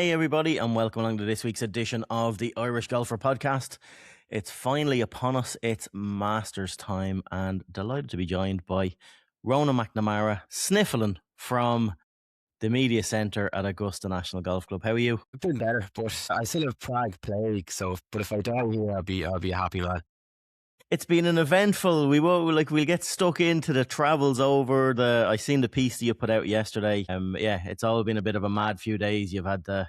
Hey, everybody, and welcome along to this week's edition of the Irish Golfer Podcast. It's finally upon us. It's Masters time, and delighted to be joined by Ronan McNamara, sniffling from the media centre at Augusta National Golf Club. How are you? I've been better, but I still have Prague plague. But if I die here, I'll be a happy man. It's been an eventful. We'll get stuck into the travels over the. I seen the piece that you put out yesterday. It's all been a bit of a mad few days. You've had the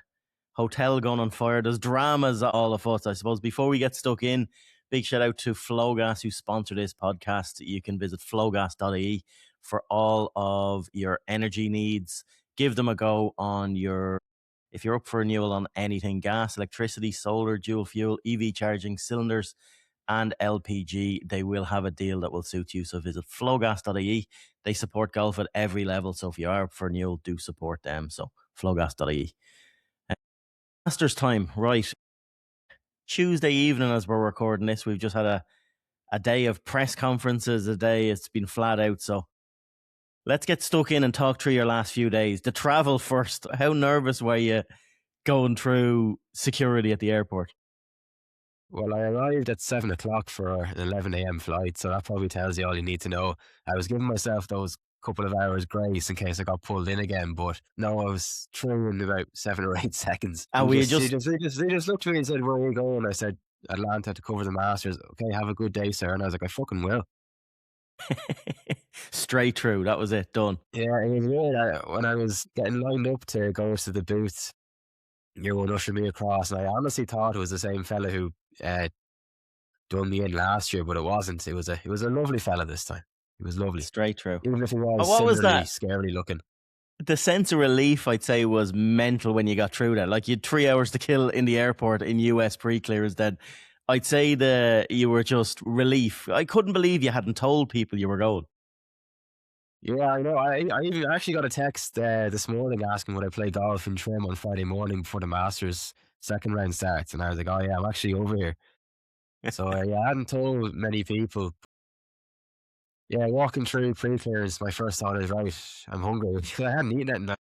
hotel gone on fire. There's dramas all afoot, I suppose. Before we get stuck in, big shout out to Flowgas who sponsor this podcast. You can visit flowgas.ie for all of your energy needs. Give them a go on if you're up for renewal on anything: gas, electricity, solar, dual fuel, EV charging, cylinders, and LPG. They will have a deal that will suit you. So visit flowgas.ie. They support golf at every level. So if you are up for renewal, do support them. So flowgas.ie. Masters time, right? Tuesday evening as we're recording this, we've just had a day of press conferences, it's been flat out. So let's get stuck in and talk through your last few days. The travel first. How nervous were you going through security at the airport? Well, I arrived at 7 o'clock for an 11 a.m. flight, so that probably tells you all you need to know. I was giving myself those couple of hours grace in case I got pulled in again, but no, I was through in about 7 or 8 seconds. And they just looked at me and said, "Where are you going?" I said, "Atlanta to cover the Masters." "Okay, have a good day, sir." And I was like, "I fucking will." Straight through. That was it. Done. Yeah, it was weird. When I was getting lined up to go to the booth, you were ushering me across, and I honestly thought it was the same fella who done me in last year, but it wasn't. It was a lovely fella this time. He was lovely, Straight through. even if he But was what was similarly that? scary looking. The sense of relief, I'd say, was mental when you got through that. Like, you had 3 hours to kill in the airport in US pre-clearance. Then I'd say you were just relief. I couldn't believe you hadn't told people you were going. Yeah, I know. I even actually got a text this morning asking would I play golf in Trim on Friday morning before the Masters second round starts, and I was like, "Oh yeah, I'm actually over here." So yeah, I hadn't told many people. Yeah, walking through pre-clearance, my first thought is, right, I'm hungry. I hadn't eaten it, in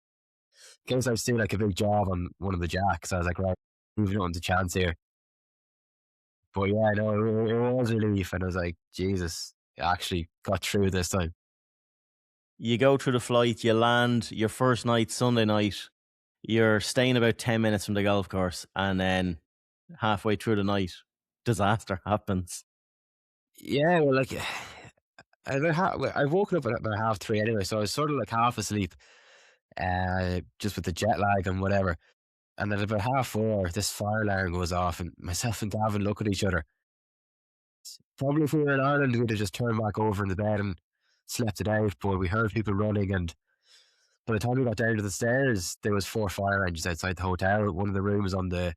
case I was doing like a big job on one of the jacks. I was like, right, leaving it on the chance here. But yeah, no, it was relief, and I was like, Jesus, I actually got through this time. You go through the flight, you land your first night, Sunday night. You're staying about 10 minutes from the golf course, and then halfway through the night, disaster happens. Yeah, well, like, I woken up at about 3:30 anyway, so I was sort of like half asleep, just with the jet lag and whatever. And at about 4:30, this fire alarm goes off, and myself and Gavin look at each other. Probably if we were in Ireland, we'd have just turned back over in the bed and slept it out, but we heard people running, and by the time we got down to the stairs, there was 4 fire engines outside the hotel. One of the rooms on the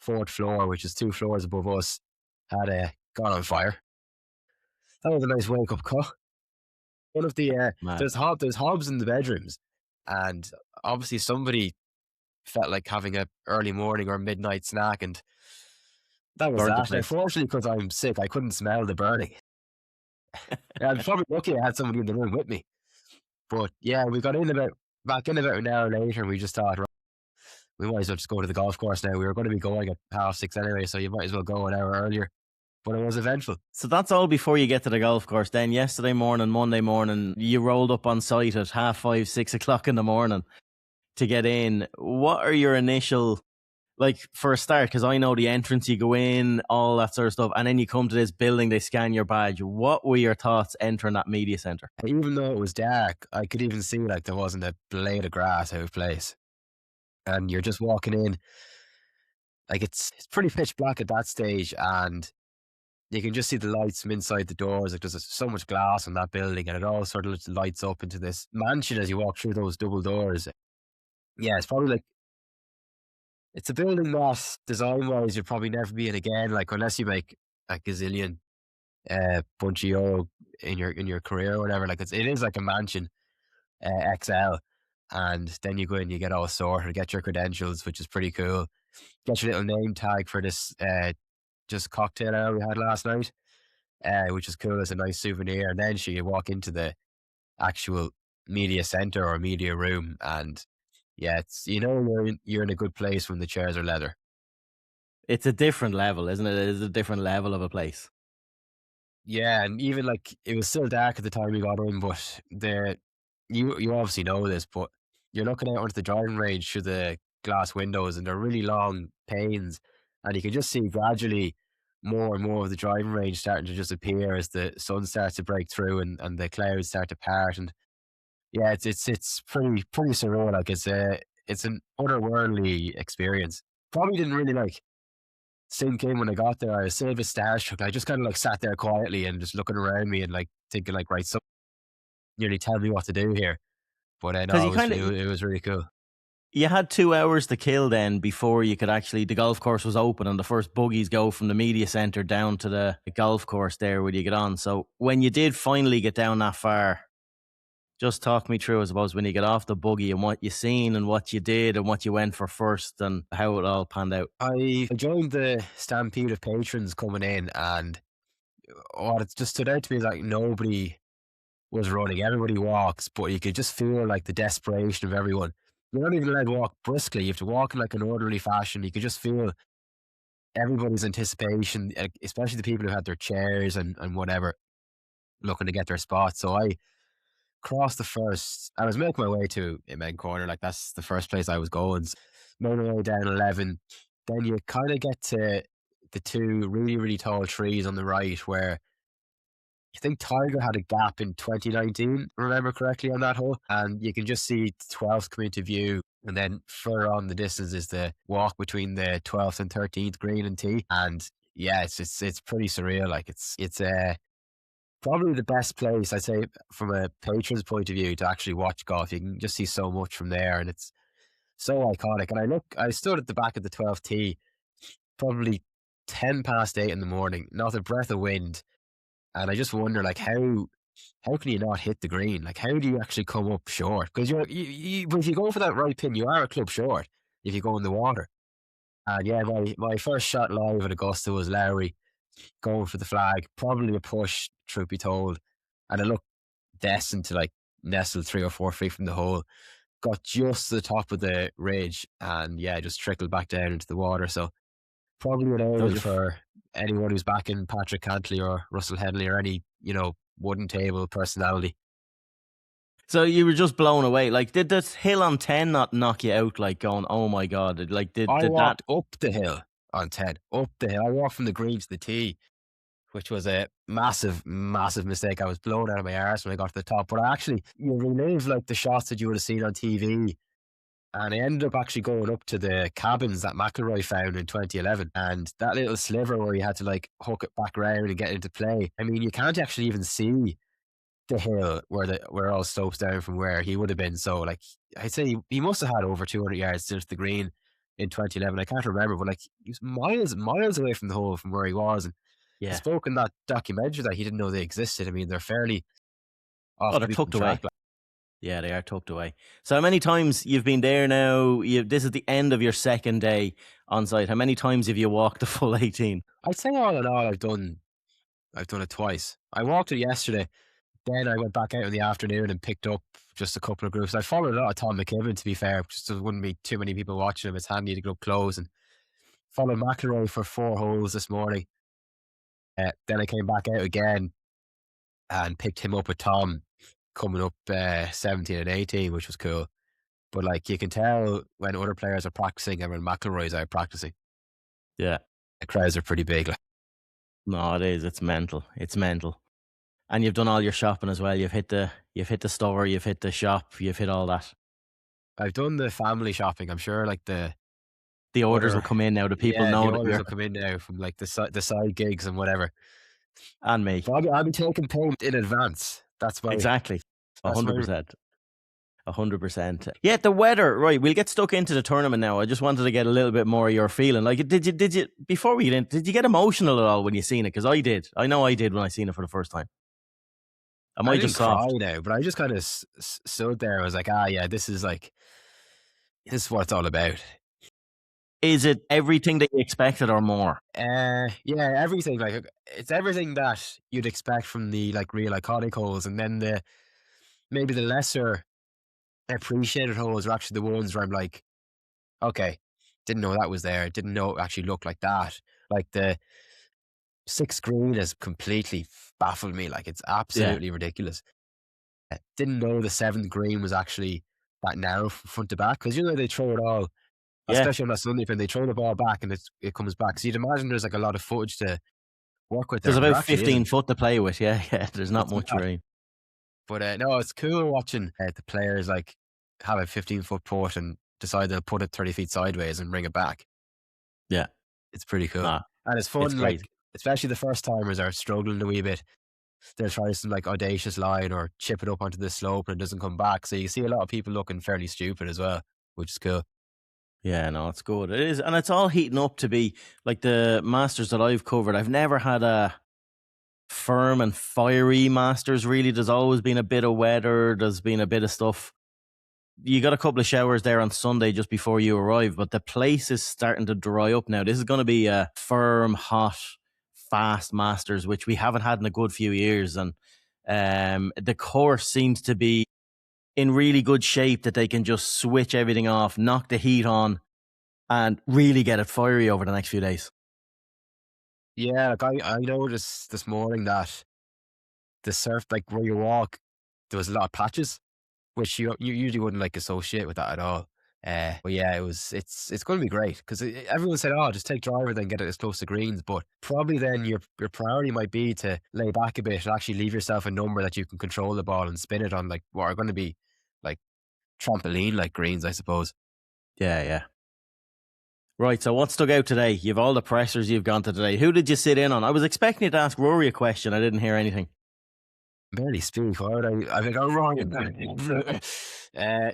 4th floor, which is 2 floors above us, had gone on fire. That was a nice wake-up call. One of the Mad. there's hobs in the bedrooms, and obviously somebody felt like having a early morning or midnight snack, and that was Burnt the that. place. Unfortunately, because I'm sick, I couldn't smell the burning. Yeah, I'm probably lucky I had somebody in the room with me. But yeah, we got back in about an hour later, and we just thought, right, we might as well just go to the golf course now. We were going to be going at 6:30 anyway, so you might as well go an hour earlier. But it was eventful. So that's all before you get to the golf course. Then yesterday morning, Monday morning, you rolled up on site at 5:30, 6 o'clock in the morning to get in. What are your initial, like, for a start, because I know the entrance, you go in, all that sort of stuff, and then you come to this building, they scan your badge. What were your thoughts entering that media centre? Even though it was dark, I could even see like there wasn't a blade of grass out of place. And you're just walking in, like it's pretty pitch black at that stage, and you can just see the lights from inside the doors. Like there's so much glass in that building, and it all sort of lights up into this mansion as you walk through those double doors. Yeah, it's probably like it's a building that design wise you'll probably never be in again. Like unless you make a gazillion bunch of euro in your career or whatever. Like it is like a mansion XL, and then you go in, you get all sorted, get your credentials, which is pretty cool. Get your little name tag for this just cocktail hour we had last night, which is cool as a nice souvenir. And then you walk into the actual media center or media room, and yeah, it's you're in a good place when the chairs are leather. It's a different level, isn't it? It is a different level of a place. Yeah, and even like it was still dark at the time we got in, but you obviously know this, but you're looking out onto the driving range through the glass windows, and they're really long panes, and you can just see gradually more and more of the driving range starting to just appear as the sun starts to break through and the clouds start to part, and yeah, it's pretty surreal. Like it's an otherworldly experience. Probably didn't really like sink in when I got there. I was still a bit starstruck. I just kind of like sat there quietly and just looking around me and like thinking like, right, so nearly tell me what to do here. But Because no, you kind of it was really cool. you had 2 hours to kill then before you could actually the golf course was open and the first buggies go from the media centre down to the golf course there where you get on. So when you did finally get down that far, just talk me through, I suppose, when you get off the buggy and what you seen and what you did and what you went for first and how it all panned out. I joined the stampede of patrons coming in, and what it just stood out to me is like nobody was running. Everybody walks, but you could just feel like the desperation of everyone. You're not even allowed to walk briskly. You have to walk in like an orderly fashion. You could just feel everybody's anticipation, especially the people who had their chairs and whatever, looking to get their spots. So I crossed the first. I was making my way to a main corner, like that's the first place I was going. Made my way down 11. Then you kind of get to the two really, really tall trees on the right where I think Tiger had a gap in 2019, remember correctly, on that hole. And you can just see 12th come into view. And then further on the distance is the walk between the 12th and 13th green and tee. And yeah, it's pretty surreal. Like it's probably the best place, I'd say, from a patron's point of view to actually watch golf. You can just see so much from there, and it's so iconic. And I stood at the back of the 12th tee, probably 10 past 8 in the morning, not a breath of wind. And I just wonder, like, how can you not hit the green? Like, how do you actually come up short? Because but if you go for that right pin, you are a club short if you go in the water. And yeah, my first shot live at Augusta was Lowry going for the flag, probably a push, truth be told. And it looked destined to like nestle 3 or 4 feet from the hole. Got just to the top of the ridge and yeah, just trickled back down into the water. So probably an That was omen your for anyone who's backing Patrick Cantley or Russell Henley or any, wooden table personality. so you were just blown away. Like, did this hill on 10 not knock you out? Like, going, oh my god! Like, I did that? walked up the hill on 10, up the hill. I walked from the green to the tee, which was a massive, massive mistake. I was blown out of my arse when I got to the top. But you relive like the shots that you would have seen on TV. And I ended up actually going up to the cabins that McIlroy found in 2011. And that little sliver where you had to like hook it back around and get into play. I mean, you can't actually even see the hill where it all slopes down from where he would have been. So like I'd say he must have had over 200 yards still to the green in 2011. I can't remember, but like he was miles away from the hole from where he was. And he Yeah. spoke in that documentary that he didn't know they existed. I mean, they're fairly Oh, off they're the beaten tucked away. track. Like, Yeah, they are tucked away. So how many times you've been there now? This is the end of your second day on site. How many times have you walked the full 18? I'd say all in all, I've done it twice. I walked it yesterday. Then I went back out in the afternoon and picked up just a couple of groups. I followed a lot of Tom McKibben, to be fair, just there wouldn't be too many people watching him. It's handy to get up close, and followed McIlroy for 4 holes this morning. Then I came back out again and picked him up with Tom coming up 17 and 18, which was cool. But like you can tell when other players are practicing and when McIlroy's out practicing, Yeah. the crowds are pretty big. Like, No, it is. It's mental. It's mental. And you've done all your shopping as well. You've hit the store, you've hit the shop, you've hit all that. I've done the family shopping. I'm sure like The orders will other, come in now. The people yeah, the know that orders you're will come in now from like the side gigs and whatever. and me. So I'll be taking payment in advance. Exactly. That's my 100%. 100%. Yeah, the weather, right. We'll get stuck into the tournament now. I just wanted to get a little bit more of your feeling. Like, did you, before we get in, did you get emotional at all when you seen it? Because I did. I know I did when I seen it for the first time. Am I I didn't just cry soft? now, but I just kind of stood there. I was like, yeah, this is what it's all about. Is it everything that you expected or more? Yeah, everything like it's everything that you'd expect from the like real iconic holes, and then maybe the lesser appreciated holes are actually the ones where I'm like, okay, didn't know that was there. Didn't know it actually looked like that. Like the sixth green has completely baffled me. Like it's Yeah, absolutely ridiculous. Didn't know the seventh green was actually that narrow from front to back because you know they throw it all, yeah. especially on that Sunday when they throw the ball back and it comes back. So you'd imagine there's like a lot of footage to work with There's there, but about there actually 15 isn't. foot to play with. Yeah, yeah. There's not It's much mad. rain. But no, it's cool watching the players like have a 15-foot putt and decide they'll put it 30 feet sideways and bring it back. Yeah, It's pretty cool. nah, And it's it's fun, great. like, especially the first timers are struggling a wee bit. They'll try some like audacious line or chip it up onto the slope and it doesn't come back. So you see a lot of people looking fairly stupid as well, which is cool. Yeah, no, it's good. It is, and it's all heating up to be like the Masters that I've covered. I've never had a firm and fiery Masters. Really, there's always been a bit of weather. There's been a bit of stuff. You got a couple of showers there on Sunday just before you arrived, but the place is starting to dry up now. This is going to be a firm, hot, fast Masters, which we haven't had in a good few years, and the course seems to be in really good shape that they can just switch everything off, knock the heat on, and really get it fiery over the next few days. Yeah, like I noticed this morning that the surf, like where you walk, there was a lot of patches, which you usually wouldn't like associate with that at all. But yeah, it's going to be great because everyone said, "Oh, just take driver, then get it as close to greens." But probably then your priority might be to lay back a bit and actually leave yourself a number that you can control the ball and spin it on, like what are going to be like trampoline like greens, I suppose. Yeah, yeah. Right, so what stuck out today? You've all the pressers you've gone to today. Who did you sit in on? I was expecting you to ask Rory a question. I didn't hear anything. Barely speak. Why would I think I'm wrong.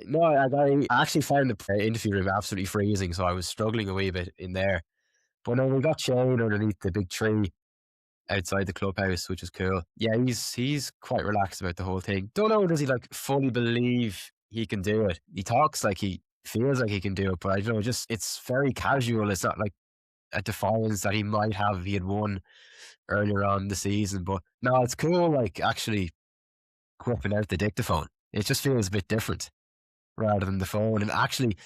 No, I actually found the interview room absolutely freezing, so I was struggling a wee bit in there. But no, we got Shane underneath the big tree outside the clubhouse, which is cool. Yeah, he's quite relaxed about the whole thing. Don't know, does he like fully believe he can do it? He talks like he feels like he can do it, but I don't know, just it's very casual. It's not like a defiance that he might have if he had won earlier on the season. But no, it's cool. Like actually whipping out the dictaphone, it just feels a bit different rather than the phone. And actually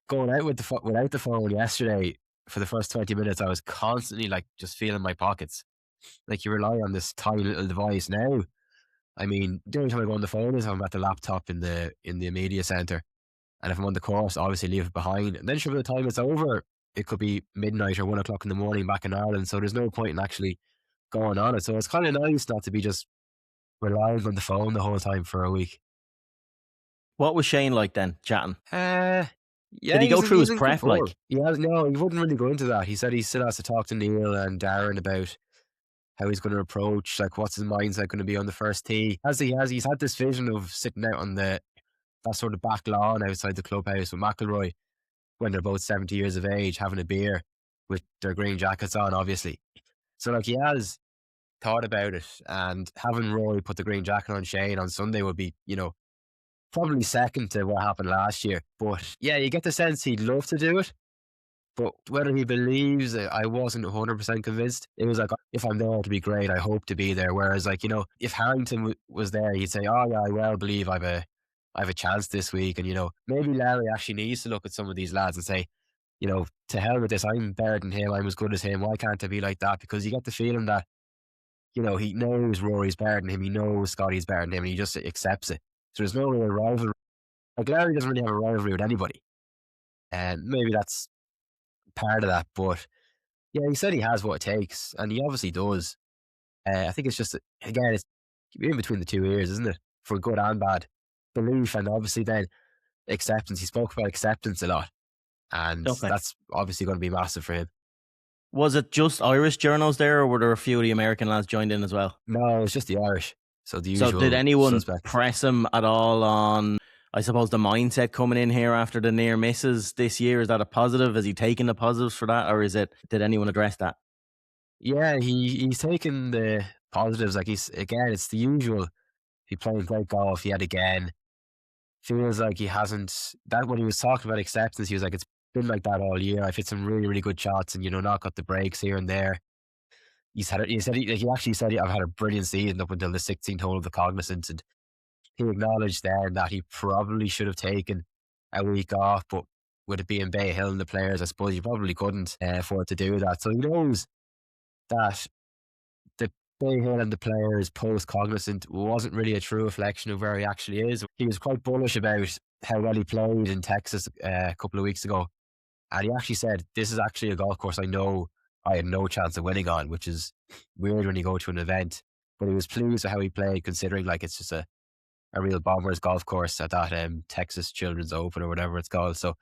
going out with without the phone yesterday for the first 20 minutes, I was constantly like just feeling my pockets. Like you rely on this tiny little device now. I mean, the only time I go on the phone is if I'm at the laptop in the media center, and if I'm on the course, obviously leave it behind. And then sure, by the time it's over, it could be midnight or 1 o'clock in the morning back in Ireland. So there's no point in actually going on it. So it's kind of nice not to be just relying on the phone the whole time for a week. What was Shane like then, chatting? Uh, Did yeah, he go through he's his in good prep form. like? He has no, he wouldn't really go into that. He said he still has to talk to Neil and Darren about how he's going to approach, like what's his mindset going to be on the first tee. As he has, he's had this vision of sitting out on that sort of back lawn outside the clubhouse with McIlroy when they're both 70 years of age, having a beer with their green jackets on, obviously. So like he has thought about it, and having Roy put the green jacket on Shane on Sunday would be, probably second to what happened last year. But yeah, you get the sense he'd love to do it. But whether he believes it, I wasn't 100% convinced. It was like, if I'm there to be great, I hope to be there. Whereas, like, if Harrington was there, he'd say, oh, yeah, I well believe I have a chance this week. And, maybe Larry actually needs to look at some of these lads and say, to hell with this. I'm better than him. I'm as good as him. Why can't I be like that? Because you get the feeling that, he knows Rory's better than him. He knows Scotty's better than him. And he just accepts it. So there's no real rivalry. Like, Larry doesn't really have a rivalry with anybody. And maybe that's part of that. But yeah, he said he has what it takes, and he obviously does. I think it's just, again, it's in between the two ears, isn't it? For good and bad. Belief and obviously then acceptance. He spoke about acceptance a lot, and Okay. that's obviously going to be massive for him. Was it just Irish journos there, or were there a few of the American lads joined in as well? No, it's just the Irish. So the So did usual anyone suspects. press him at all on, I suppose, the mindset coming in here after the near misses this year? Is that a positive? Has he taken the positives for that, or did anyone address that? Yeah, he's taken the positives. Like again, it's the usual. He played great golf yet again. Feels like he hasn't that when he was talking about acceptance, he was like, it's been like that all year. I've hit some really, really good shots and not got the breaks here and there. He said he actually said I've had a brilliant season up until the 16th hole of the Cognizant, and he acknowledged then that he probably should have taken a week off, but with it being Bay Hill and the players, I suppose he probably couldn't afford to do that. So he knows that the Bay Hill and the players post cognizant wasn't really a true reflection of where he actually is. He was quite bullish about how well he played in Texas a couple of weeks ago, and he actually said, "This is actually a golf course I know I had no chance of winning on," which is weird when you go to an event. But he was pleased with how he played, considering like it's just a real bombers golf course at that Texas Children's Open or whatever it's called. So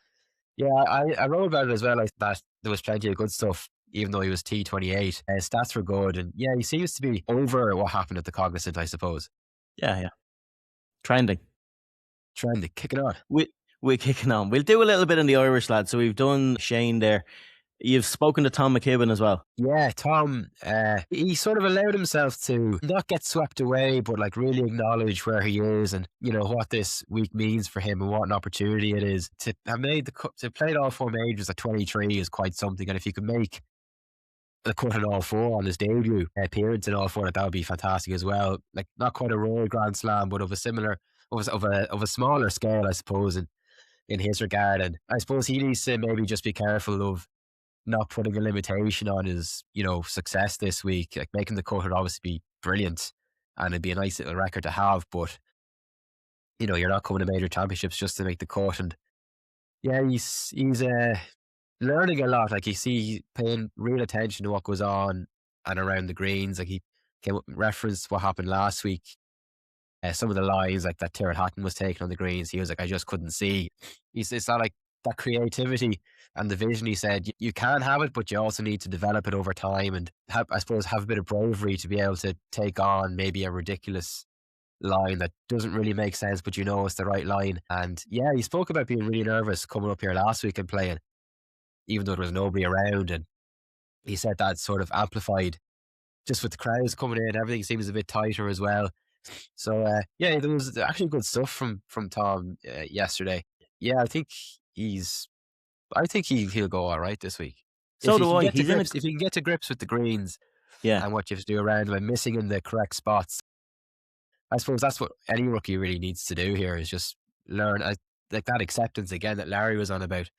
yeah, I wrote about it as well. Like that, there was plenty of good stuff, even though he was T28. His stats were good, and yeah, he seems to be over what happened at the Cognizant, I suppose. Yeah, yeah. Trending. Trying to kick it on. We we're kicking on. We'll do a little bit in the Irish lad. So we've done Shane there. You've spoken to Tom McKibben as well. Yeah, Tom, he sort of allowed himself to not get swept away, but like really acknowledge where he is and, you know, what this week means for him and what an opportunity it is. To have made to play all four majors at 23 is quite something. And if you could make the cut in all four on his debut appearance in all four, that would be fantastic as well. Like not quite a Royal Grand Slam, but of a similar, of a smaller scale, I suppose, in his regard. And I suppose he needs to maybe just be careful of not putting a limitation on his, you know, success this week. Like making the cut would obviously be brilliant and it'd be a nice little record to have, but you know, you're not coming to major championships just to make the cut. And yeah, he's learning a lot. Like you see, paying real attention to what goes on and around the greens. Like he came up and referenced what happened last week. Some of the lines like that Tyrrell Hatton was taking on the greens, he was like, I just couldn't see. It's not like that creativity and the vision. He said you can have it, but you also need to develop it over time and have, I suppose, have a bit of bravery to be able to take on maybe a ridiculous line that doesn't really make sense, but you know it's the right line. And yeah, he spoke about being really nervous coming up here last week and playing, even though there was nobody around. And he said that sort of amplified just with the crowds coming in. Everything seems a bit tighter as well. So yeah, there was actually good stuff from Tom yesterday. Yeah, he's. I think he'll go all right this week if So he do can I. get to He's in a grips. If he can get to grips with the greens yeah. and what you have to do around him and missing in the correct spots. I suppose that's what any rookie really needs to do here is just learn like that acceptance again that Larry was on about.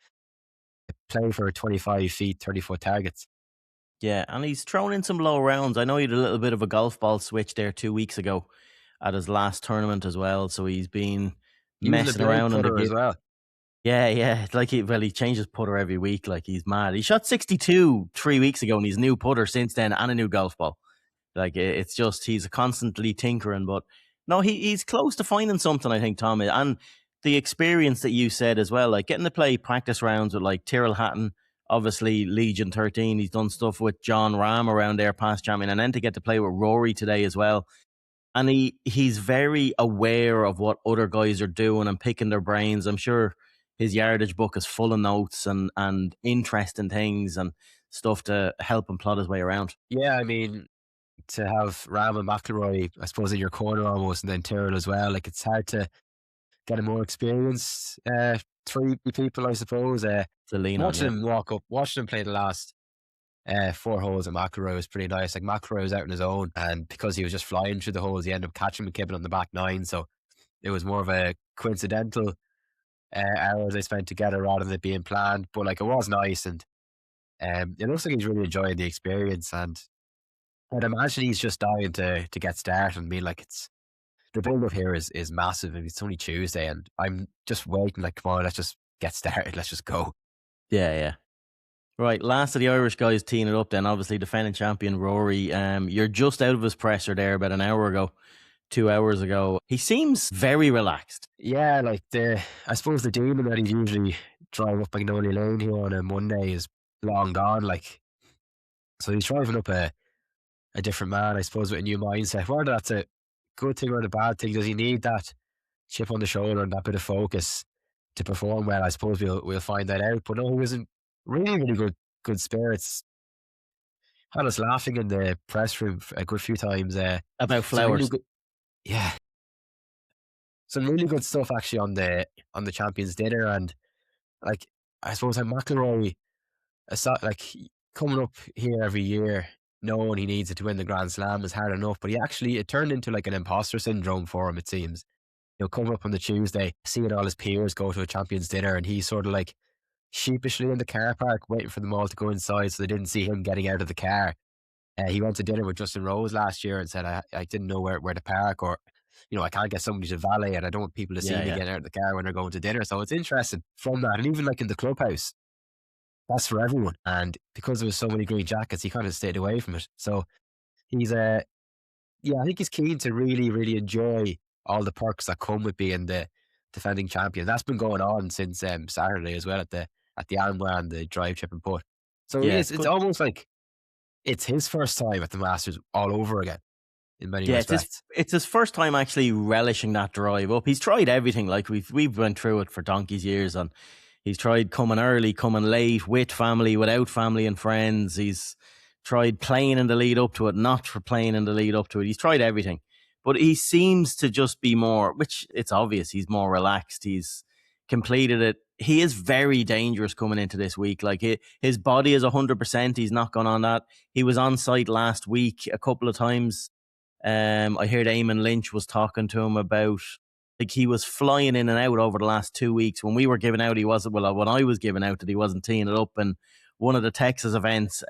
Play for 25 feet, 30-foot targets. Yeah, and he's thrown in some low rounds. I know he had a little bit of a golf ball switch there 2 weeks ago at his last tournament as well. So he's been Using the messing blade around on the putter as well. yeah, yeah. It's like he changes putter every week. Like he's mad. He shot 62 3 weeks ago, and he's new putter since then, and a new golf ball. Like it's just he's constantly tinkering. But no, he's close to finding something. I think Tom and the experience that you said as well, like getting to play practice rounds with like Tyrrell Hatton, obviously Legion 13. He's done stuff with John Ram around there, past champion, and then to get to play with Rory today as well. And he's very aware of what other guys are doing and picking their brains. I'm sure his yardage book is full of notes and interesting things and stuff to help him plot his way around. Yeah, I mean, to have Ram and McIlroy, I suppose, in your corner almost, and then Tyrrell as well. Like it's hard to get a more experienced three people, I suppose. To lean on, Watching yeah. him walk up, watching him play the last four holes at McIlroy was pretty nice. Like McIlroy was out on his own, and because he was just flying through the holes, he ended up catching McKibben on the back nine. So it was more of a coincidental hours they spent together rather than it being planned. But like it was nice, and it looks like he's really enjoying the experience. And I'd imagine he's just dying to get started. And being like, it's the build up here is massive. And it's only Tuesday, and I'm just waiting. Like, come on, let's just get started. Let's just go. Yeah, yeah. Right, last of the Irish guys teeing it up then, obviously defending champion Rory. You're just out of his presser there about an hour ago, 2 hours ago. He seems very relaxed. Yeah, like I suppose the demon that he's usually driving up Magnolia Lane here on a Monday is long gone. Like, so he's driving up a different man, I suppose, with a new mindset. Whether that's a good thing or a bad thing, does he need that chip on the shoulder and that bit of focus to perform well? I suppose we'll find that out. But no, he was in really good spirits. Had us laughing in the press room a good few times. About Some really flowers. good, yeah, some really good stuff actually on the Champions Dinner. And like I suppose like McIlroy, like coming up here every year, knowing he needs it to win the Grand Slam is hard enough. But it turned into like an imposter syndrome for him. It seems coming up on the Tuesday, seeing all his peers go to a champions dinner, and he's sort of like sheepishly in the car park, waiting for them all to go inside, so they didn't see him getting out of the car. He went to dinner with Justin Rose last year and said, I didn't know where to park, or, I can't get somebody to valet, and I don't want people to see Yeah, me yeah. getting out of the car when they're going to dinner. So it's interesting from that. And even like in the clubhouse, that's for everyone. And because there was so many green jackets, he kind of stayed away from it. So he's, yeah, I think he's keen to really, really enjoy all the perks that come with being the defending champion. That's been going on since Saturday as well at the Almwa and the drive, chip and putt. So Yeah, it's almost like it's his first time at the Masters all over again in many Yeah, respects. it's his first time actually relishing that drive up. He's tried everything. Like we've went through it for donkey's years, and he's tried coming early, coming late, with family, without family and friends. He's tried playing in the lead up to it, not for playing in the lead up to it. He's tried everything, but he seems to just be more, which it's obvious he's more relaxed. He's completed it. He is very dangerous coming into this week. Like his body is 100%. He's not gone on that. He was on site last week a couple of times. I heard Eamon Lynch was talking to him about, like, he was flying in and out over the last 2 weeks. When we were giving out, he wasn't. Well, when I was giving out that he wasn't teeing it up, and one of the Texas events,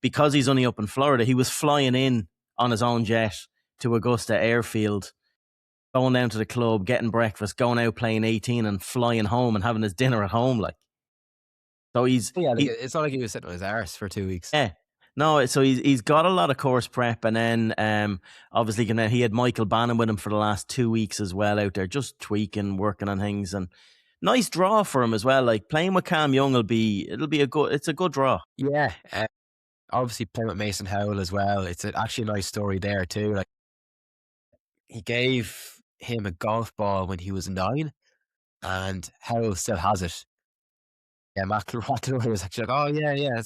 because he's only up in Florida, he was flying in on his own jet to Augusta Airfield, going down to the club, getting breakfast, going out playing 18, and flying home and having his dinner at home. Like, so Yeah, like, he it's not like he was sitting on his arse for 2 weeks. yeah. No, so he's got a lot of course prep, and then obviously he had Michael Bannon with him for the last 2 weeks as well out there, just tweaking, working on things, and nice draw for him as well. Like playing with Cam Young it's a good draw. Yeah, obviously playing with Mason Howell as well. It's actually a nice story there too. Like, he gave him a golf ball when he was 9, and Howell still has it. Yeah, McIlroy was actually like, oh yeah,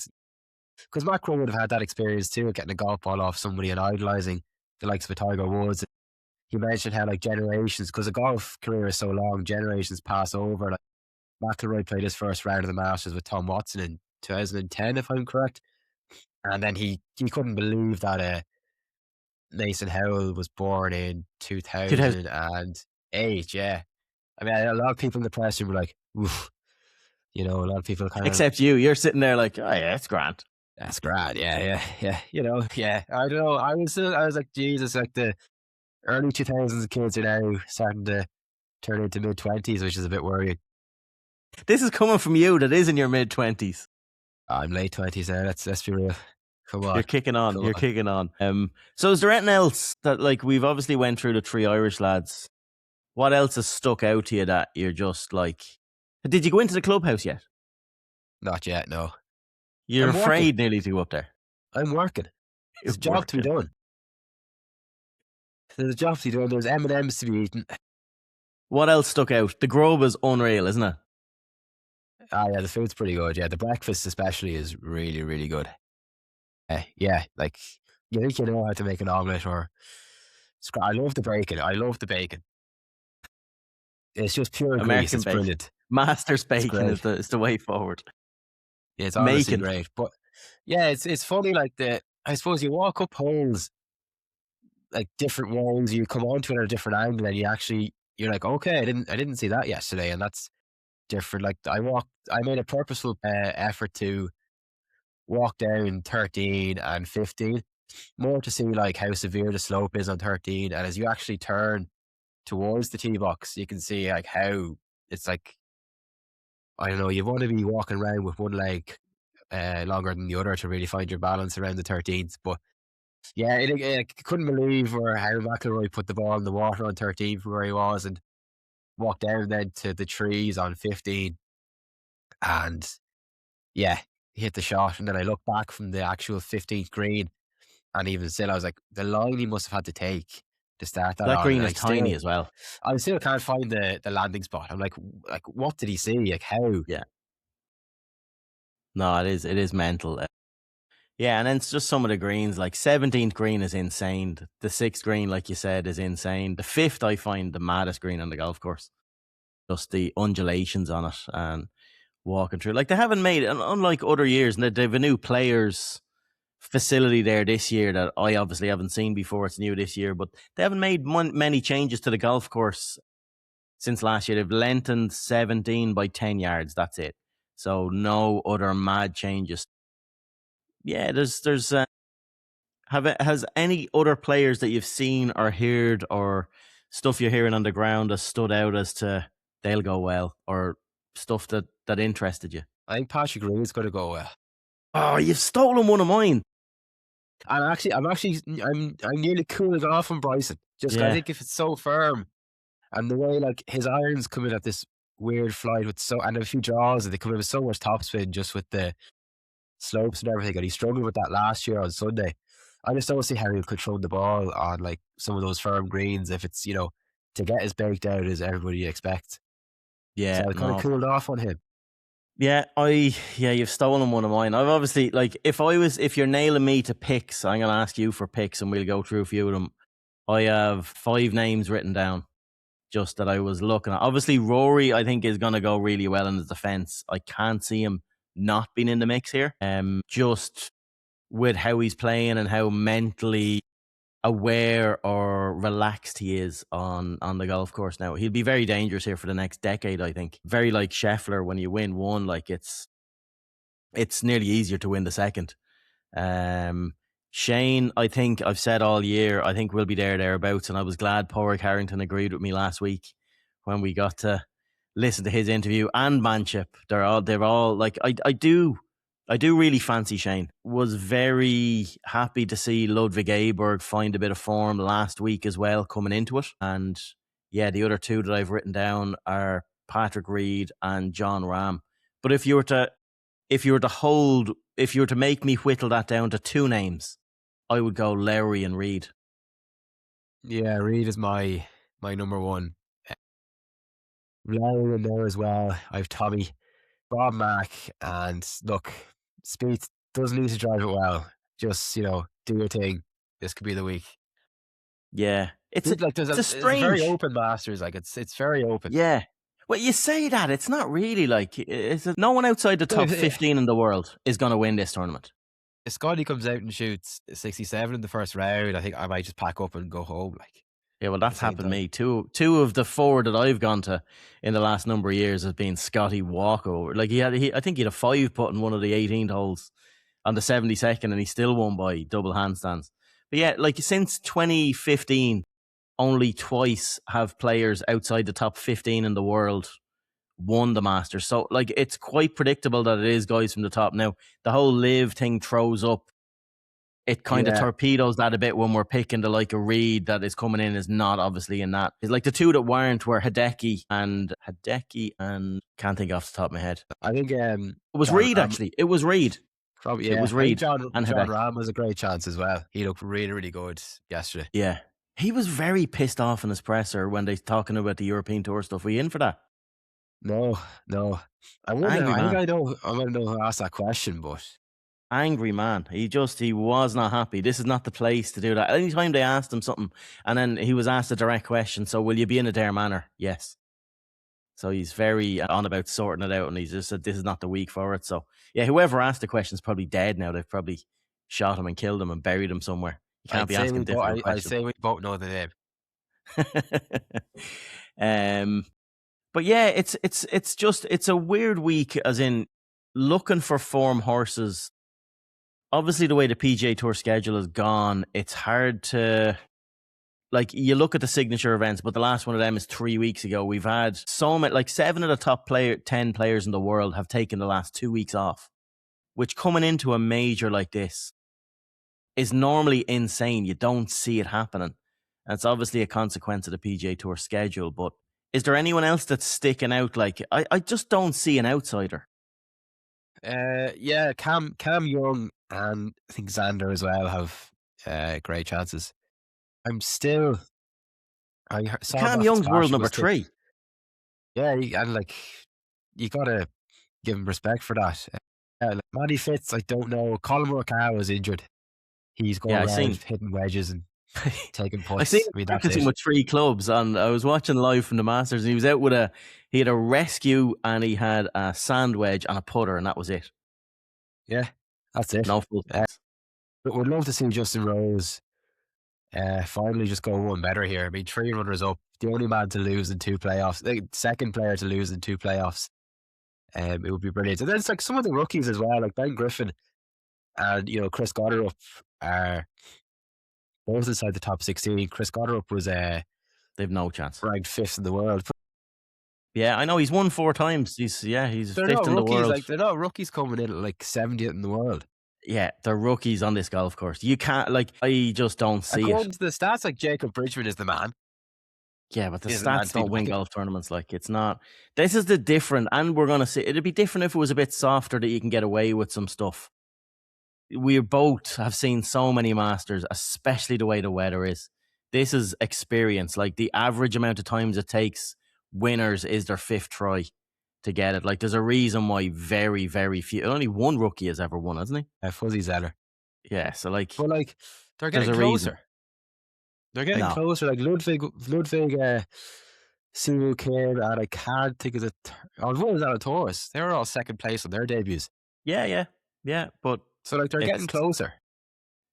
because McIlroy would have had that experience too, of getting a golf ball off somebody and idolising the likes of a Tiger Woods. He mentioned how like generations, because a golf career is so long, generations pass over. Like McIlroy played his first round of the Masters with Tom Watson in 2010, if I'm correct, and then he couldn't believe that Mason Howell was born in 2008. Yeah, I mean, a lot of people in the press room were like, "Oof," a lot of people kind of. Except you're sitting there like, oh yeah, it's grand. That's grand. Yeah. Yeah. I don't know. I was like, Jesus, like the early 2000s kids are now starting to turn into mid-20s, which is a bit worrying. This is coming from you that is in your mid-20s. I'm late 20s now. Let's be real. Come on. You're kicking on. You're kicking on. So is there anything else that, like, we've obviously went through the 3 Irish lads? What else has stuck out to you that you're just like, did you go into the clubhouse yet? Not yet, no. You're I'm afraid working. nearly to go up there. I'm working. There's a job to be done. There's a job to be done. There's M&Ms to be eaten. What else stuck out? The grove is unreal, isn't it? Yeah, the food's pretty good. Yeah, the breakfast especially is really, really good. Yeah, like, you think you know how to make an omelette or I love the bacon. I love the bacon. It's just pure grease. American It's bacon. brilliant. Master's bacon great. is the way forward. Yeah, it's honestly Macon. great. But yeah, it's funny. Like I suppose you walk up holes, like different ones. You come onto it at a different angle, and you're like, okay, I didn't see that yesterday, and that's different. Like I made a purposeful effort to walk down 13 and 15, more to see like how severe the slope is on 13, and as you actually turn towards the tee box, you can see like how it's like, I don't know, you want to be walking around with one leg longer than the other to really find your balance around the 13th. But yeah, I couldn't believe how McIlroy put the ball in the water on 13 from where he was and walked down then to the trees on 15. And yeah, he hit the shot. And then I looked back from the actual 15th green, and even still, I was like, the line he must have had to take to start that on. green And is tiny as well. I still can't find the landing spot. I'm like, what did he see? Like, how? Yeah. No, it is mental. Yeah, and then it's just some of the greens. Like 17th green is insane. The 6th green, like you said, is insane. The 5th, I find the maddest green on the golf course. Just the undulations on it and walking through. Like they haven't made, unlike other years, and they've a new players facility there this year that I obviously haven't seen before. It's new this year, but they haven't made many changes to the golf course since last year. They've lengthened 17 by 10 yards. That's it. So no other mad changes. Yeah, there's has any other players that you've seen or heard or stuff you're hearing on the ground that stood out as to they'll go well, or stuff that interested you? I think Patrick Reed's going to go well. Oh, you've stolen one of mine. And I'm nearly cooling off on Bryson. Just 'cause I Yeah, think if it's so firm and the way like his irons come in at this weird flight with and a few draws and they come in with so much topspin just with the slopes and everything, and he struggled with that last year on Sunday. I just don't see how he'll control the ball on like some of those firm greens if it's, to get as baked out as everybody expects. yeah, So I kind of no. cooled off on him. Yeah, you've stolen one of mine. I've obviously, like, if you're nailing me to picks, I'm gonna ask you for picks and we'll go through a few of them. I have 5 names written down just that I was looking at. Obviously, Rory, I think, is gonna go really well in the defense. I can't see him not being in the mix here. Just with how he's playing and how mentally aware or relaxed he is on the golf course now. He'll be very dangerous here for the next decade, I think. Very like Scheffler, when you win one, like it's nearly easier to win the second. Um, Shane, I think I've said all year, I think we'll be thereabouts, and I was glad Porrick Harrington agreed with me last week when we got to listen to his interview. And Manship, they're all like, I do really fancy Shane. Was very happy to see Ludwig Aberg find a bit of form last week as well coming into it. And yeah, the other two that I've written down are Patrick Reed and John Rahm. But if you were to make me whittle that down to 2 names, I would go Lowry and Reed. Yeah, Reed is my number one. Larry in there as well. I've Tommy, Bob Mack, and look, Speed doesn't need to drive it well. Just do your thing. This could be the week. Yeah, Like it's a it's a very strange. open Masters. Like it's very open. Yeah, well, you say that it's not really like no one outside the top If 15 in the world is going to win this tournament. Scotty comes out and shoots 67 in the first round, I think I might just pack up and go home. Like Yeah, well, at the that's same happened to time. me. Two of the 4 that I've gone to in the last number of years has been Scotty walkover. Like I think he had a 5 putt in one of the 18th holes on the 72nd, and he still won by double handstands. But yeah, like since 2015, only twice have players outside the top 15 in the world won the Masters. So like it's quite predictable that it is guys from the top. Now the whole live thing throws up. It kind of Yeah, torpedoes that a bit when we're picking the like a Reed that is coming in is not obviously in that. It's like the 2 that weren't were Hideki and can't think off the top of my head. I think It was John Reed Ram actually. It was Reed. probably, It yeah. was I think Reed John and John Hideki. Ram has a great chance as well. He looked really, really good yesterday. Yeah. He was very pissed off in his presser when they talking about the European Tour stuff. Were you in for that? No, no. I wonder. Angry I think man. I know. I want to know who asked that question, but Angry man. He was not happy. This is not the place to do that. Anytime they asked him something, and then he was asked a direct question, so will you be in a dare manner? Yes. So he's very on about sorting it out, and he's just said this is not the week for it. So yeah, whoever asked the question is probably dead now. They've probably shot him and killed him and buried him somewhere. You can't I'd be say asking we both. difficult I'd questions. say we both know the name. um, but yeah, it's a weird week, as in looking for form horses. Obviously, the way the PGA Tour schedule is gone, it's hard to, like, you look at the signature events, but the last one of them is 3 weeks ago. We've had so many, like 7 of the top 10 players in the world have taken the last 2 weeks off, which coming into a major like this is normally insane. You don't see it happening. And it's obviously a consequence of the PGA Tour schedule. But is there anyone else that's sticking out? Like, I just don't see an outsider. Yeah, Cam Young and I think Xander as well have great chances. I'm still. Saw Cam Matt Young's world Splash number was tipped. 3. Yeah, and like you gotta give him respect for that. Like, Matty Fitz, I don't know. Colin Morikawa was injured. He's Yeah, going around hitting wedges and taking I seen putts. him I mean, that's practicing it. with 3 clubs, and I was watching live from the Masters, and he was out with he had a rescue, and he had a sand wedge and a putter, and that was it. Yeah, that's it. No full Uh, swings. Would love to see Justin Rose finally just go one better here. I mean, 3 runners up, the only man to lose in 2 playoffs, the second player to lose in 2 playoffs. It would be brilliant. And then it's like some of the rookies as well, like Ben Griffin and Chris Goddard are both inside the top 16. Chris Goddard was They've no chance. ranked 5th in the world. Yeah, I know he's won 4 times. He's They're 5th not in the rookies. world. Like they're not rookies coming in at like 70th in the world. Yeah, they're rookies on this golf course. You can't, like, I just don't see According it. to the stats, like Jacob Bridgman is the man. Yeah, but the Is the man stats to be don't win back. golf tournaments. Like, it's not. This is the different, and we're gonna see. It'd be different if it was a bit softer that you can get away with some stuff. We both have seen so many Masters, especially the way the weather is. This is experience. Like, the average amount of times it takes winners is their 5th try to get it. Like, there's a reason why very, very few. Only one rookie has ever won, hasn't he? Fuzzy Zeller. Yeah. So, like, But like they're there's getting a reason. closer. They're getting No. closer. Like Ludwig Simu Kid, and I can't think of the. What was that? Taurus. They were all second place on their debuts. Yeah. But So like they're getting it's closer.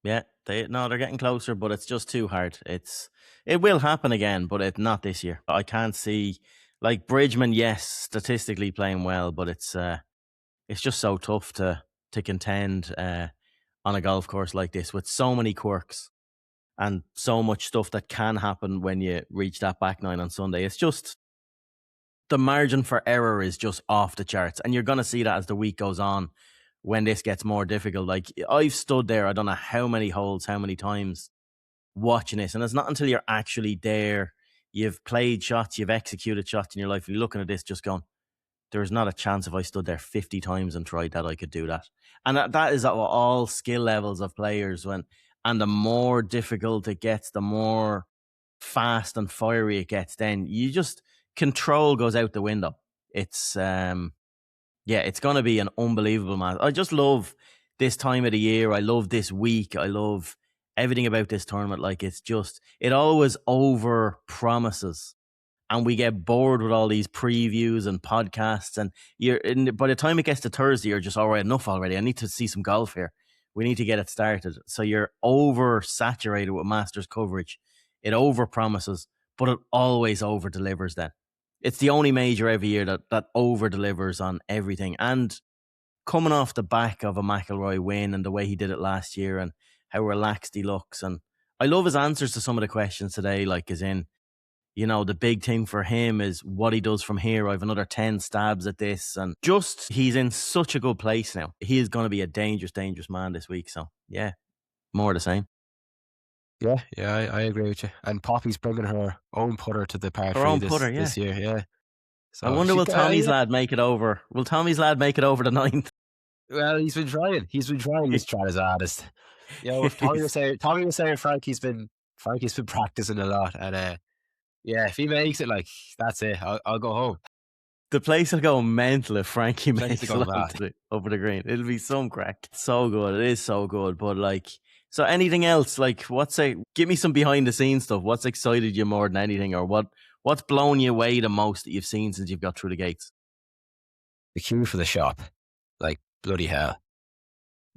yeah, they're getting closer, but it's just too hard. It will happen again, but not this year. I can't see, like, Bridgman. Yes, statistically playing well, but it's just so tough to contend on a golf course like this with so many quirks and so much stuff that can happen when you reach that back nine on Sunday. It's just the margin for error is just off the charts, and you're going to see that as the week goes on when this gets more difficult. Like, I've stood there, I don't know how many holes, how many times watching this, and it's not until you're actually there, you've played shots, you've executed shots in your life, and you're looking at this just going, there's not a chance if I stood there 50 times and tried that I could do that. And that is at all skill levels of players. And the more difficult it gets, the more fast and fiery it gets, then you just, control goes out the window. It's it's going to be an unbelievable match. I just love this time of the year. I love this week. I love everything about this tournament. Like, it always over promises, and we get bored with all these previews and podcasts. And by the time it gets to Thursday, you're just, all right, enough already. I need to see some golf here. We need to get it started. So you're oversaturated with Masters coverage. It over promises, but it always over delivers. Then it's the only major every year that over delivers on everything. And coming off the back of a McIlroy win and the way he did it last year and how relaxed he looks, and I love his answers to some of the questions today. Like, as in, the big thing for him is what he does from here. I have another 10 stabs at this. And just, he's in such a good place now. He is going to be a dangerous, dangerous man this week. So, yeah, more of the same. Yeah, I agree with you. And Poppy's bringing her own putter to the par Her 3 own this, putter, yeah. this year. Yeah. So I wonder, will Tommy's lad make it over? Will Tommy's lad make it over the 9th? Well, he's been trying. He's trying his hardest. If Tommy was saying Frankie's been practicing a lot, and yeah, if he makes it, like, that's it. I'll go home. The place will go mental if Frankie Place makes will it go mad. over the green. It'll be some crack. So good. It is so good. But, like, so anything else? Like, give me some behind the scenes stuff. What's excited you more than anything, or what's blown you away the most that you've seen since you've got through the gates? The queue for the shop, like, bloody hell.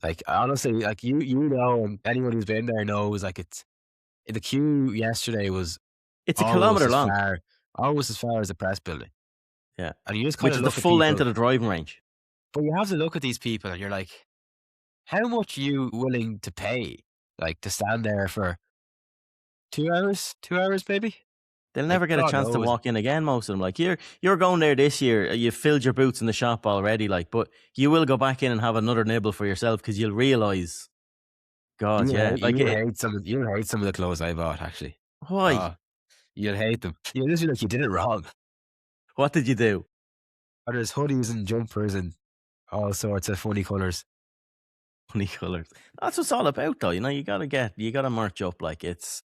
Like, honestly, like, and anyone who's been there knows, like, the queue yesterday was It's a kilometre long. Almost as far as the press building. Yeah. And you just kind Which of is the full length of the driving range. But you have to look at these people and you're like, how much are you willing to pay? Like, to stand there for 2 hours? 2 hours, maybe? They'll never get a chance to walk in again, most of them. Like, you're going there this year, you've filled your boots in the shop already, like, but you will go back in and have another nibble for yourself because you'll realise, God, you'll hate some of the clothes I bought, actually. Why? You'll hate them. You'll just be like, you did it wrong. What did you do? There's hoodies and jumpers and all sorts of funny colours. Funny colours. That's what it's all about, though. You gotta merch up. Like, it's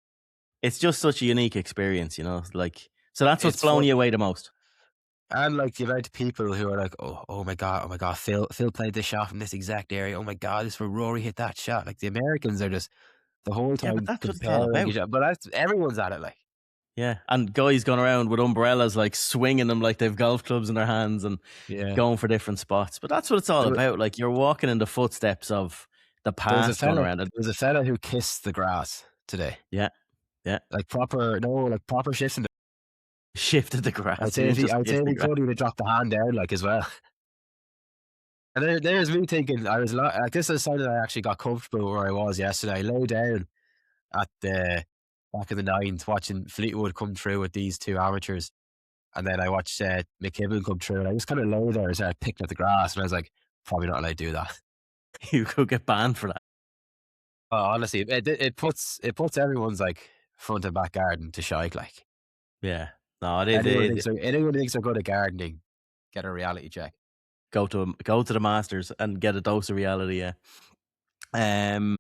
just such a unique experience, like, so that's what's blown you away the most. And, like, the amount of people who are like, oh my god, Phil played this shot from this exact area. Oh my god, this is where Rory hit that shot. Like, the Americans are just the whole time but that's what it's all about. But everyone's at it, like. Yeah, and guys going around with umbrellas, like, swinging them like they've golf clubs in their hands and going for different spots. But that's what it's all about. Like, you're walking in the footsteps of the There was a past going fella. around. There was a fella who kissed the grass today, Yeah, yeah. like proper, no, like proper shifting. Shifted the I'd grass. He say if didn't he, just I'd say kiss if the he grass. could, he'd have dropped the hand down like as well. And there's me thinking, I was like, this is a sign that I actually got comfortable where I was yesterday. I lay down at the back in the ninth, watching Fleetwood come through with these two amateurs, and then I watched McKibben come through, and I just kind of lay there and started picking at the grass, and I was like, probably not allowed to do that. You could get banned for that. Honestly, it puts everyone's like front and back garden to shite. Like Yeah. No, it is. anyone thinks they're good at gardening, get a reality check. Go to the Masters and get a dose of reality. Yeah.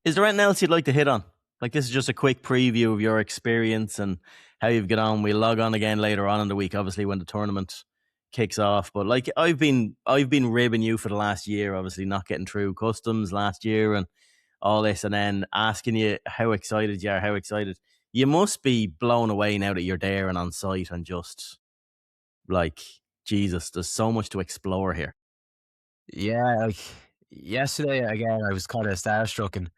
Is there anything else you'd like to hit on? Like, this is just a quick preview of your experience and how you've got on. We'll log on again later on in the week, obviously when the tournament kicks off. But like, I've been ribbing you for the last year, obviously not getting through customs last year and all this, and then asking you how excited you are. How excited you must be, blown away now that you're there and on site, and just like, Jesus, there's so much to explore here. Yeah, like yesterday again, I was kind of starstruck and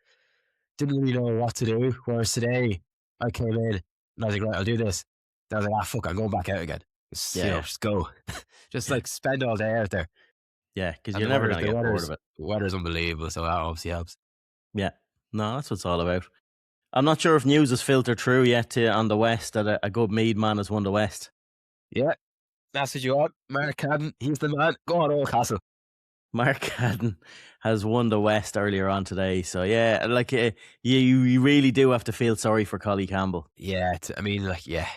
didn't really know what to do. Whereas today, I came in and I was like, right, I'll do this. Then I was like, ah, fuck, I'm going back out again. Yeah, Just go, just like spend all day out there. yeah, because And you're the never weather's gonna the get bored of weather's it. the weather's unbelievable, so that obviously helps. Yeah, no, that's what it's all about. I'm not sure if news has filtered through yet on the West that a good Mead man has won the West. Yeah, that's what you want. Mark Cadden, he's the man. Go on, Old Castle. Mark Cadden has won the West earlier on today. So, yeah, like, you really do have to feel sorry for Collie Campbell. Yeah, I mean, like, yeah,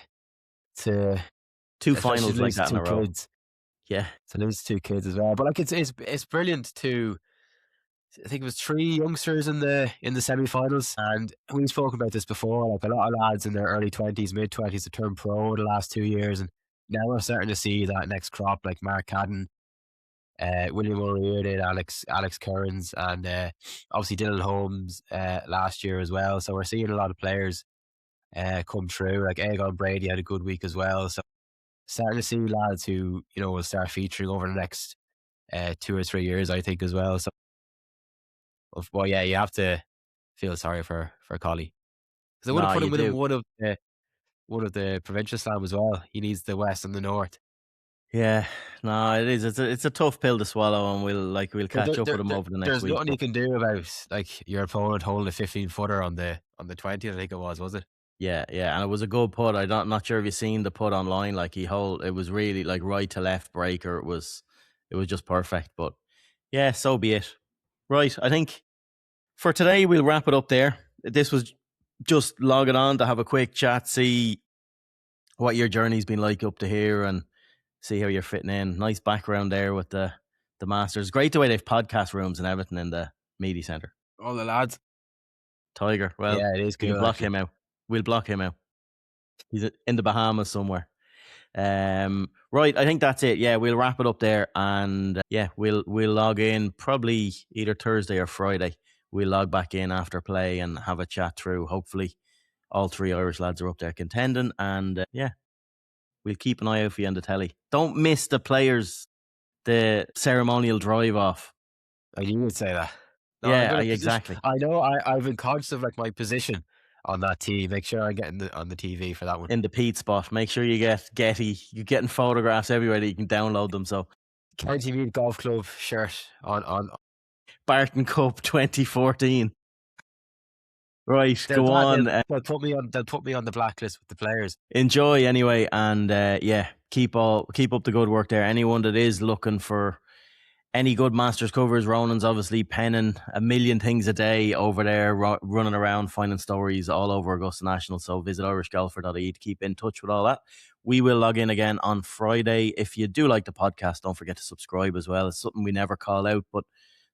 to Two especially finals to like lose that in a two row. kids, Yeah, to lose two kids as well. But like, it's brilliant to. I think it was three youngsters in the semi-finals, and we spoke about this before. Like a lot of lads in their early 20s, mid 20s, have turned pro the last 2 years, and now we're starting to see that next crop, like Mark Cadden, William O'Riordan, Alex Kearns, and obviously Dylan Holmes last year as well. So we're seeing a lot of players come through. Like Aegon Brady had a good week as well. So starting to see lads who will start featuring over the next 2 or 3 years, I think, as well. So, well, yeah, you have to feel sorry for Collie because I would have no, put him you with him do. one of the provincial slam as well. He needs the west and the north. Yeah, no, it is. It's a tough pill to swallow, and we'll But catch up with him over the next there's week. nothing But you can do about like your opponent holding a 15-footer on the 20th. I think it was it? yeah, yeah, and it was a good putt. Not sure if you've seen the putt online. Like, it was really like right to left breaker. It was just perfect. But yeah, so be it. Right, I think for today we'll wrap it up there. This was just logging on to have a quick chat, see what your journey's been like up to here, and see how you're fitting in. Nice background there with the Masters. Great the way they've podcast rooms and everything in the media centre. All the lads. Tiger, well, Yeah, it is we'll cool block actually. him out. We'll block him out. He's in the Bahamas somewhere. Right, I think that's it. Yeah, we'll wrap it up there, and yeah, we'll log in probably either Thursday or Friday. We'll log back in after play and have a chat through. Hopefully, all three Irish lads are up there contending, and yeah, we'll keep an eye out for you on the telly. Don't miss the ceremonial drive off. I knew you'd say that. No, I'm Yeah, gonna position. exactly. I know. I've been conscious of like my position on that tee. Make sure I get on the TV for that one. In the Pete spot, make sure you get Getty. You're getting photographs everywhere that you can download them. So, County Meath Golf Club shirt on. Barton Cup 2014. Right, They'll, go on. they'll put me on. They'll put me on the blacklist with the players. Enjoy anyway, and yeah, keep up the good work there. Anyone that is looking for any good Masters covers, Ronan's obviously penning a million things a day over there, running around finding stories all over Augusta National. So visit irishgolfer.ie to keep in touch with all that. We will log in again on Friday. If you do like the podcast, don't forget to subscribe as well. It's something we never call out, but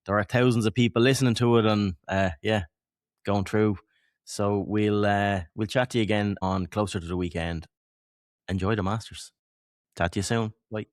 there are thousands of people listening to it, and yeah, going through. So we'll chat to you again on closer to the weekend. Enjoy the Masters. Chat to you soon. Bye.